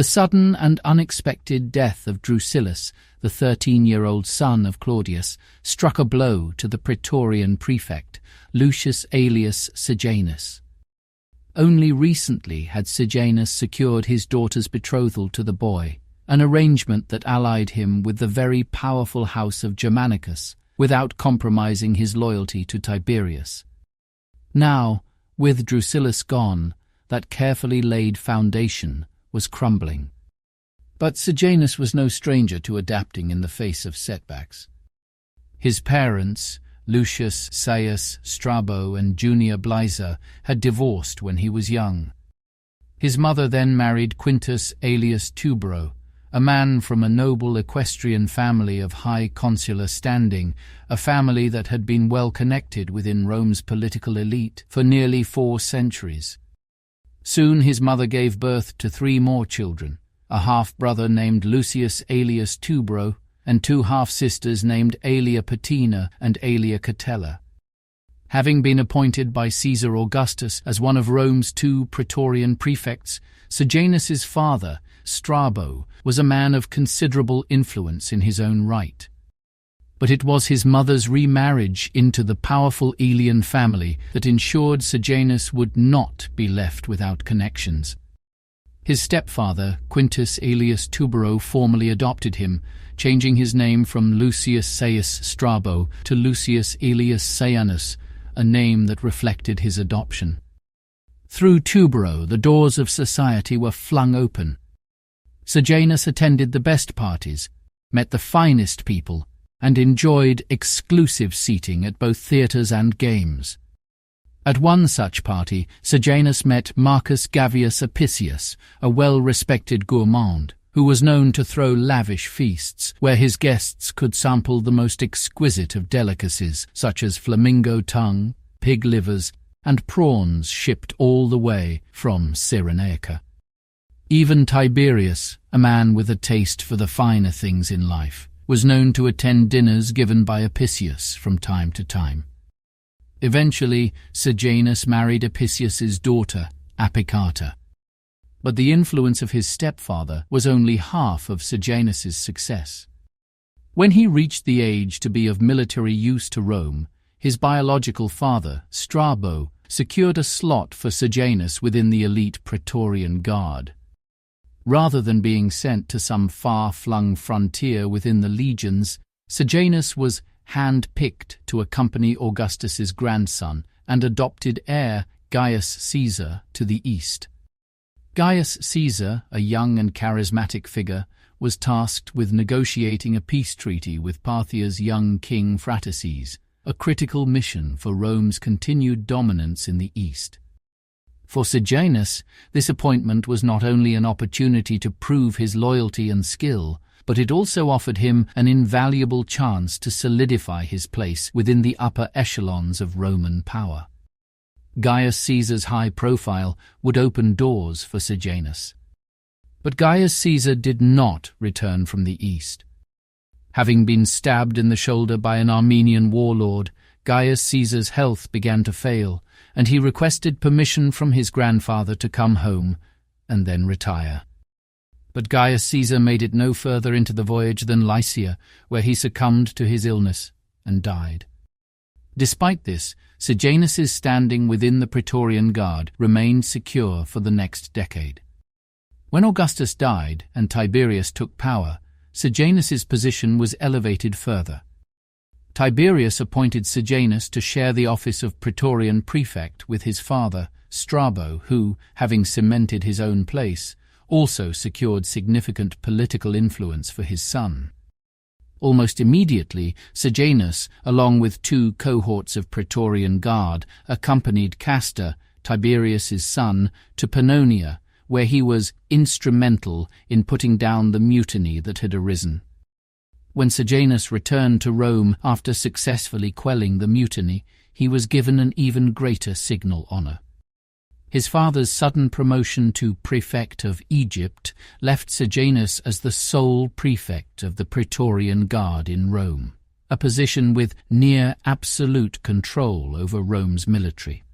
The sudden and unexpected death of Drusillus, the 13-year-old son of Claudius, struck a blow to the praetorian prefect, Lucius Aelius Sejanus. Only recently had Sejanus secured his daughter's betrothal to the boy, an arrangement that allied him with the very powerful house of Germanicus, without compromising his loyalty to Tiberius. Now, with Drusillus gone, that carefully laid foundation was crumbling. But Sejanus was no stranger to adapting in the face of setbacks. His parents, Lucius Seius Strabo and Junia Blaisa, had divorced when he was young. His mother then married Quintus Aelius Tubero, a man from a noble equestrian family of high consular standing, a family that had been well connected within Rome's political elite for nearly 4 centuries. Soon his mother gave birth to 3 more children, a half-brother named Lucius Aelius Tubero, and 2 half-sisters named Aelia Patina and Aelia Catella. Having been appointed by Caesar Augustus as one of Rome's 2 praetorian prefects, Sejanus's father, Strabo, was a man of considerable influence in his own right. But it was his mother's remarriage into the powerful Aelian family that ensured Sejanus would not be left without connections. His stepfather, Quintus Aelius Tubero, formally adopted him, changing his name from Lucius Seius Strabo to Lucius Aelius Sejanus, a name that reflected his adoption. Through Tubero, the doors of society were flung open. Sejanus attended the best parties, met the finest people, and enjoyed exclusive seating at both theatres and games. At one such party, Sejanus met Marcus Gavius Apicius, a well-respected gourmand, who was known to throw lavish feasts, where his guests could sample the most exquisite of delicacies, such as flamingo tongue, pig livers, and prawns shipped all the way from Cyrenaica. Even Tiberius, a man with a taste for the finer things in life, was known to attend dinners given by Apicius from time to time. Eventually, Sejanus married Apicius's daughter, Apicata. But the influence of his stepfather was only half of Sejanus's success. When he reached the age to be of military use to Rome, his biological father, Strabo, secured a slot for Sejanus within the elite praetorian guard. Rather than being sent to some far-flung frontier within the legions, Sejanus was hand-picked to accompany Augustus's grandson and adopted heir Gaius Caesar to the east. Gaius Caesar, a young and charismatic figure, was tasked with negotiating a peace treaty with Parthia's young king Phraataces, a critical mission for Rome's continued dominance in the east. For Sejanus, this appointment was not only an opportunity to prove his loyalty and skill, but it also offered him an invaluable chance to solidify his place within the upper echelons of Roman power. Gaius Caesar's high profile would open doors for Sejanus. But Gaius Caesar did not return from the east. Having been stabbed in the shoulder by an Armenian warlord, Gaius Caesar's health began to fail, and he requested permission from his grandfather to come home and then retire. But Gaius Caesar made it no further into the voyage than Lycia, where he succumbed to his illness and died. Despite this, Sejanus's standing within the Praetorian Guard remained secure for the next decade. When Augustus died and Tiberius took power, Sejanus's position was elevated further. Tiberius appointed Sejanus to share the office of praetorian prefect with his father, Strabo, who, having cemented his own place, also secured significant political influence for his son. Almost immediately, Sejanus, along with 2 cohorts of praetorian guard, accompanied Castor, Tiberius's son, to Pannonia, where he was instrumental in putting down the mutiny that had arisen. When Sejanus returned to Rome after successfully quelling the mutiny, he was given an even greater signal honor. His father's sudden promotion to prefect of Egypt left Sejanus as the sole prefect of the Praetorian Guard in Rome, a position with near absolute control over Rome's military.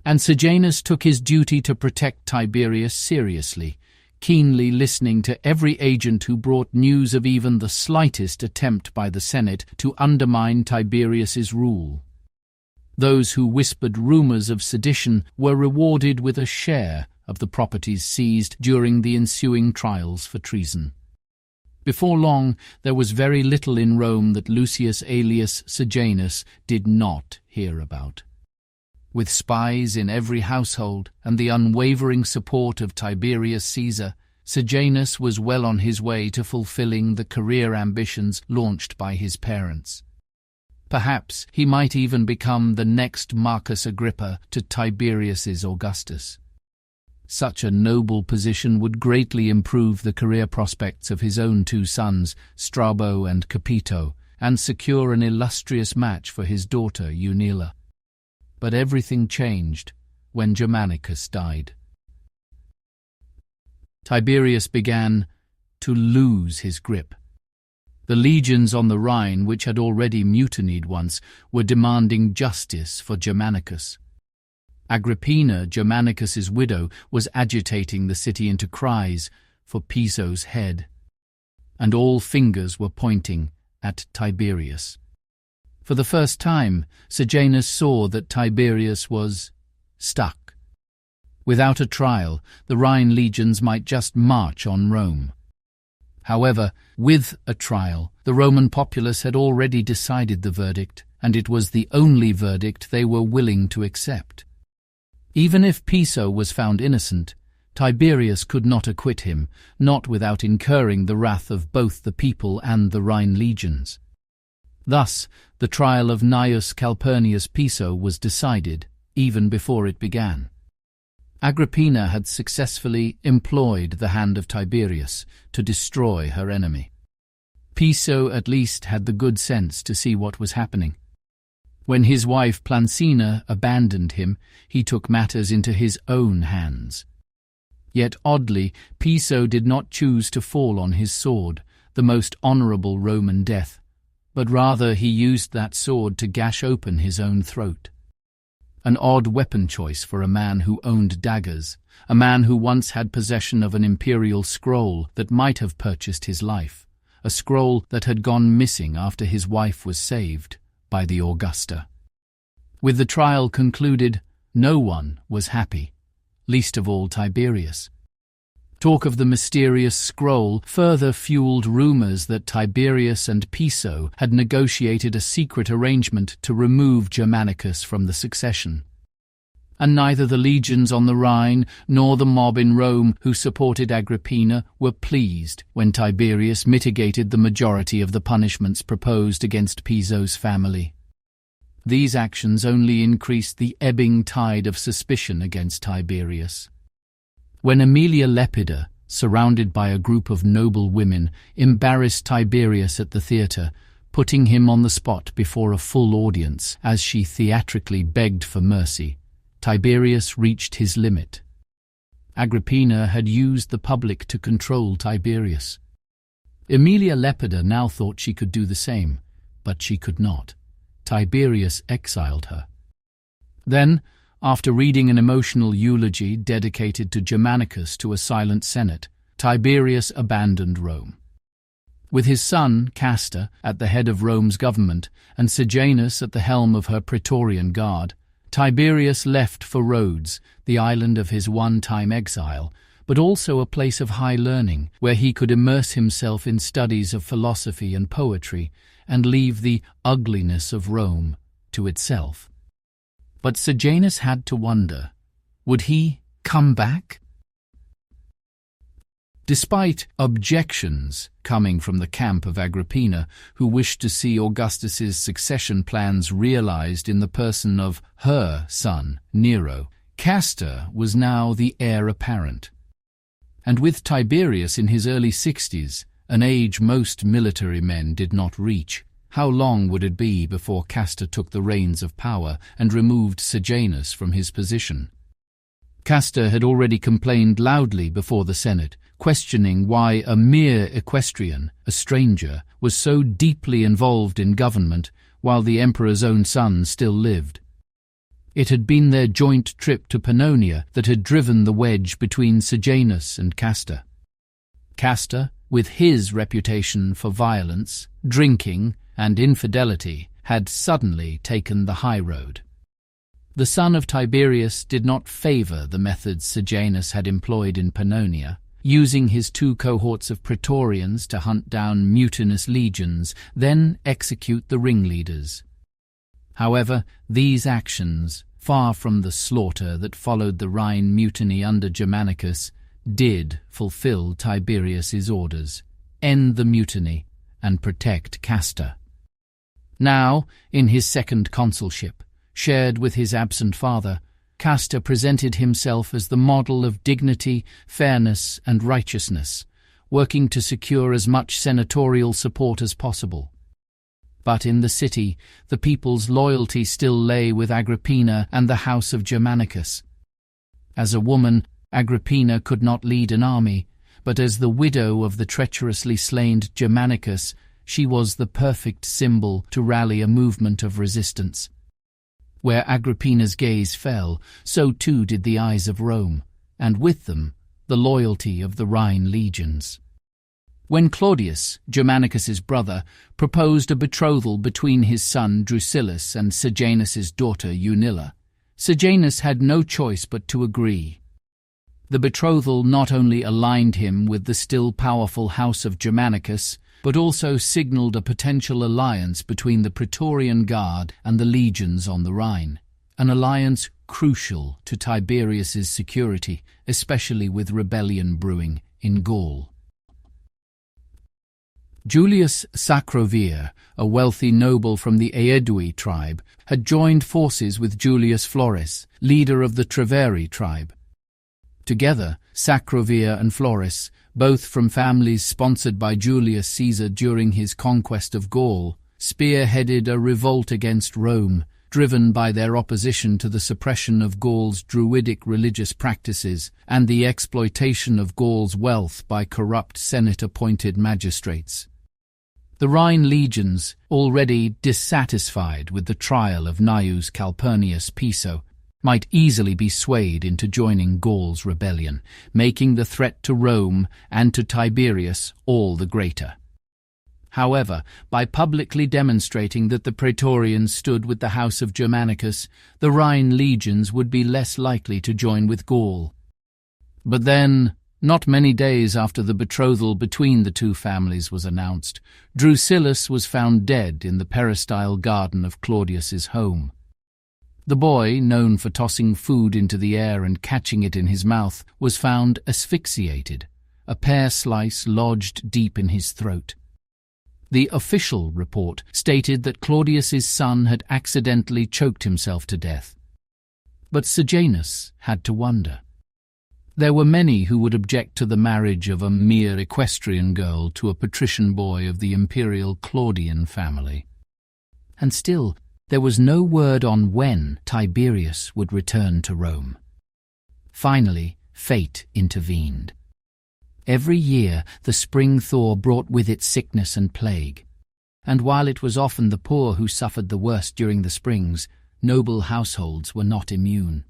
And Sejanus took his duty to protect Tiberius seriously, keenly listening to every agent who brought news of even the slightest attempt by the Senate to undermine Tiberius's rule. Those who whispered rumors of sedition were rewarded with a share of the properties seized during the ensuing trials for treason. Before long, there was very little in Rome that Lucius Aelius Sejanus did not hear about. With spies in every household and the unwavering support of Tiberius Caesar, Sejanus was well on his way to fulfilling the career ambitions launched by his parents. Perhaps he might even become the next Marcus Agrippa to Tiberius's Augustus. Such a noble position would greatly improve the career prospects of his own two sons, Strabo and Capito, and secure an illustrious match for his daughter Eunila. But everything changed when Germanicus died. Tiberius began to lose his grip. The legions on the Rhine, which had already mutinied once, were demanding justice for Germanicus. Agrippina, Germanicus's widow, was agitating the city into cries for Piso's head, and all fingers were pointing at Tiberius. For the first time, Sejanus saw that Tiberius was stuck. Without a trial, the Rhine legions might just march on Rome. However, with a trial, the Roman populace had already decided the verdict, and it was the only verdict they were willing to accept. Even if Piso was found innocent, Tiberius could not acquit him, not without incurring the wrath of both the people and the Rhine legions. Thus, the trial of Gnaeus Calpurnius Piso was decided, even before it began. Agrippina had successfully employed the hand of Tiberius to destroy her enemy. Piso at least had the good sense to see what was happening. When his wife Plancina abandoned him, he took matters into his own hands. Yet oddly, Piso did not choose to fall on his sword, the most honourable Roman death, but rather he used that sword to gash open his own throat. An odd weapon choice for a man who owned daggers, a man who once had possession of an imperial scroll that might have purchased his life, a scroll that had gone missing after his wife was saved by the Augusta. With the trial concluded, no one was happy, least of all Tiberius. Talk of the mysterious scroll further fueled rumors that Tiberius and Piso had negotiated a secret arrangement to remove Germanicus from the succession. And neither the legions on the Rhine nor the mob in Rome who supported Agrippina were pleased when Tiberius mitigated the majority of the punishments proposed against Piso's family. These actions only increased the ebbing tide of suspicion against Tiberius. When Aemilia Lepida, surrounded by a group of noble women, embarrassed Tiberius at the theatre, putting him on the spot before a full audience as she theatrically begged for mercy, Tiberius reached his limit. Agrippina had used the public to control Tiberius. Aemilia Lepida now thought she could do the same, but she could not. Tiberius exiled her. Then, after reading an emotional eulogy dedicated to Germanicus to a silent Senate, Tiberius abandoned Rome. With his son, Castor, at the head of Rome's government, and Sejanus at the helm of her praetorian guard, Tiberius left for Rhodes, the island of his one-time exile, but also a place of high learning, where he could immerse himself in studies of philosophy and poetry, and leave the ugliness of Rome to itself. But Sejanus had to wonder, would he come back? Despite objections coming from the camp of Agrippina, who wished to see Augustus's succession plans realized in the person of her son, Nero, Castor was now the heir apparent. And with Tiberius in his early 60s, an age most military men did not reach, how long would it be before Castor took the reins of power and removed Sejanus from his position? Castor had already complained loudly before the Senate, questioning why a mere equestrian, a stranger, was so deeply involved in government while the emperor's own son still lived. It had been their joint trip to Pannonia that had driven the wedge between Sejanus and Castor. Castor, with his reputation for violence, drinking, and infidelity, had suddenly taken the high road. The son of Tiberius did not favour the methods Sejanus had employed in Pannonia, using his 2 cohorts of praetorians to hunt down mutinous legions, then execute the ringleaders. However, these actions, far from the slaughter that followed the Rhine mutiny under Germanicus, did fulfill Tiberius's orders, end the mutiny, and protect Castor. Now, in his second consulship, shared with his absent father, Castor presented himself as the model of dignity, fairness, and righteousness, working to secure as much senatorial support as possible. But in the city, the people's loyalty still lay with Agrippina and the house of Germanicus. As a woman, Agrippina could not lead an army, but as the widow of the treacherously slain Germanicus, she was the perfect symbol to rally a movement of resistance. Where Agrippina's gaze fell, so too did the eyes of Rome, and with them the loyalty of the Rhine legions. When Claudius, Germanicus's brother, proposed a betrothal between his son Drusillus and Sejanus's daughter Eunilla, Sejanus had no choice but to agree. The betrothal not only aligned him with the still powerful house of Germanicus, but also signalled a potential alliance between the Praetorian Guard and the legions on the Rhine, an alliance crucial to Tiberius's security, especially with rebellion brewing in Gaul. Julius Sacrovir, a wealthy noble from the Aedui tribe, had joined forces with Julius Floris, leader of the Treveri tribe. Together, Sacrovir and Floris, both from families sponsored by Julius Caesar during his conquest of Gaul, spearheaded a revolt against Rome, driven by their opposition to the suppression of Gaul's Druidic religious practices and the exploitation of Gaul's wealth by corrupt Senate-appointed magistrates. The Rhine legions, already dissatisfied with the trial of Gnaeus Calpurnius Piso, might easily be swayed into joining Gaul's rebellion, making the threat to Rome and to Tiberius all the greater. However, by publicly demonstrating that the praetorians stood with the house of Germanicus, the Rhine legions would be less likely to join with Gaul. But then, not many days after the betrothal between the two families was announced, Drusillus was found dead in the peristyle garden of Claudius's home. The boy, known for tossing food into the air and catching it in his mouth, was found asphyxiated, a pear slice lodged deep in his throat. The official report stated that Claudius's son had accidentally choked himself to death. But Sejanus had to wonder. There were many who would object to the marriage of a mere equestrian girl to a patrician boy of the imperial Claudian family. And still, there was no word on when Tiberius would return to Rome. Finally, fate intervened. Every year the spring thaw brought with it sickness and plague, and while it was often the poor who suffered the worst during the springs, noble households were not immune.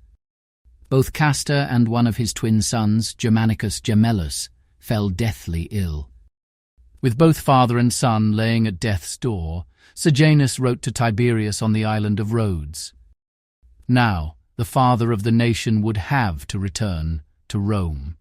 Both Castor and one of his twin sons, Germanicus Gemellus, fell deathly ill. With both father and son laying at death's door, Sejanus wrote to Tiberius on the island of Rhodes. Now, the father of the nation would have to return to Rome.